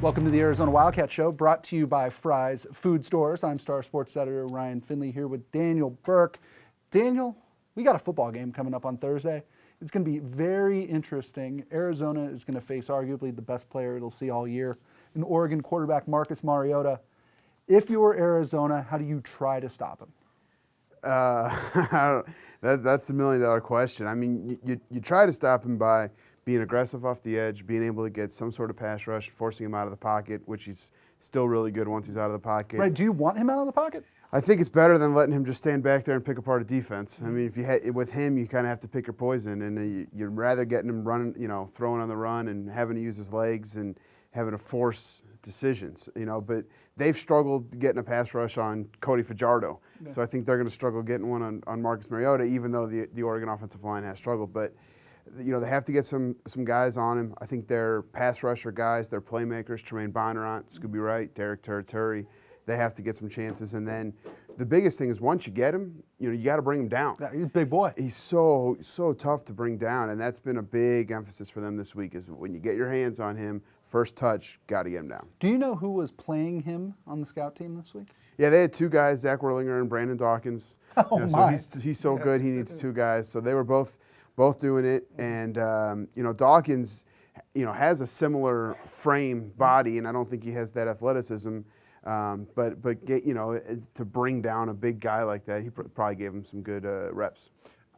Welcome to the Arizona Wildcat Show, brought to you by Fry's Food Stores. I'm Star Sports editor Ryan Finley here with Daniel Burke. Daniel, we got a football game coming up on Thursday. It's going to be very interesting. Arizona is going to face arguably the best player it'll see all year, an Oregon quarterback, Marcus Mariota. If you're Arizona, how do you try to stop him? That's the million-dollar question. I mean, you try to stop him by being aggressive off the edge, being able to get some sort of pass rush, forcing him out of the pocket, which he's still really good once he's out of the pocket. Right? Do you want him out of the pocket? I think it's better than letting him just stand back there and pick apart a defense. I mean, if you with him, you kind of have to pick your poison, and you'd rather getting him running, throwing on the run and having to use his legs and having to force decisions, But they've struggled getting a pass rush on Cody Fajardo, so I think they're going to struggle getting one on Marcus Mariota, even though the Oregon offensive line has struggled. But they have to get some guys on him. I think they're pass rusher guys, they're playmakers. Tremaine Bondurant, Scooby Wright, Derek Turrituri. They have to get some chances, and then the biggest thing is once you get him, you got to bring him down. Yeah, he's a big boy. He's so tough to bring down, and that's been a big emphasis for them this week. Is when you get your hands on him, first touch, got to get him down. Do you know who was playing him on the scout team this week? Yeah, they had two guys, Zach Werlinger and Brandon Dawkins. Oh my! So he's so good, he needs two guys. So they were both doing it, and Dawkins, has a similar frame body, and I don't think he has that athleticism. But to bring down a big guy like that, he probably gave him some good reps.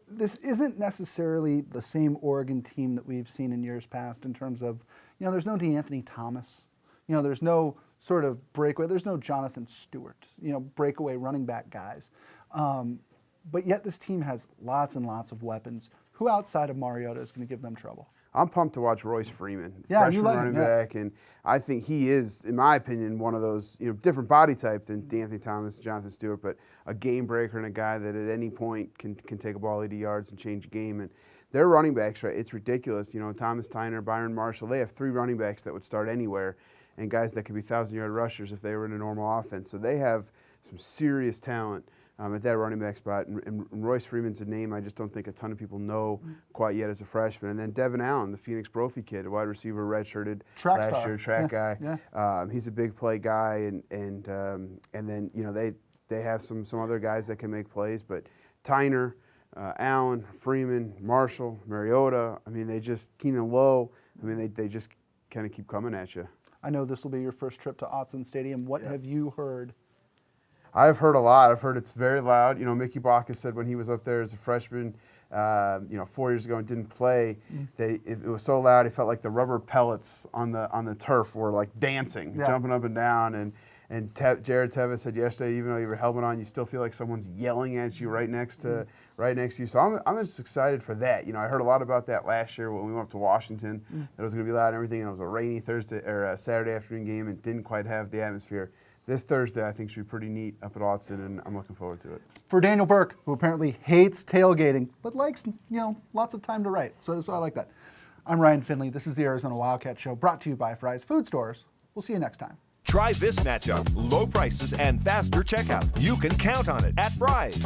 This isn't necessarily the same Oregon team that we've seen in years past in terms of, there's no DeAnthony Thomas. There's no sort of breakaway. There's no Jonathan Stewart, breakaway running back guys. But yet this team has lots and lots of weapons. Who outside of Mariota is going to give them trouble? I'm pumped to watch Royce Freeman, yeah, freshman running back, and I think he is, in my opinion, one of those different body type than DeAnthony Thomas, Jonathan Stewart, but a game breaker and a guy that at any point can take a ball 80 yards and change a game. And their running backs, right? It's ridiculous. Thomas Tyner, Byron Marshall, they have three running backs that would start anywhere, and guys that could be 1,000-yard rushers if they were in a normal offense. So they have some serious talent at that running back spot. And Royce Freeman's a name I just don't think a ton of people know quite yet as a freshman. And then Devin Allen, the Phoenix Brophy kid, a wide receiver, redshirted last year, track guy. Yeah. He's a big play guy, and then they have some other guys that can make plays. But Tyner, Allen, Freeman, Marshall, Mariota. I mean, Keenan Lowe. I mean, they just kind of keep coming at you. I know this will be your first trip to Autzen Stadium. What have you heard? I've heard a lot. I've heard it's very loud. Mickey Bacchus said when he was up there as a freshman, 4 years ago and didn't play, that it was so loud he felt like the rubber pellets on the turf were like dancing, jumping up and down. And Jared Tevis said yesterday, even though you have your helmet on, you still feel like someone's yelling at you right next to you. So I'm just excited for that. I heard a lot about that last year when we went up to Washington. That it was going to be loud and everything. And it was a rainy Saturday afternoon game and didn't quite have the atmosphere. This Thursday, I think, should be pretty neat up at Autzen, and I'm looking forward to it. For Daniel Burke, who apparently hates tailgating, but likes, lots of time to write. So I like that. I'm Ryan Finley. This is the Arizona Wildcat Show, brought to you by Fry's Food Stores. We'll see you next time. Try this matchup. Low prices and faster checkout. You can count on it at Fry's.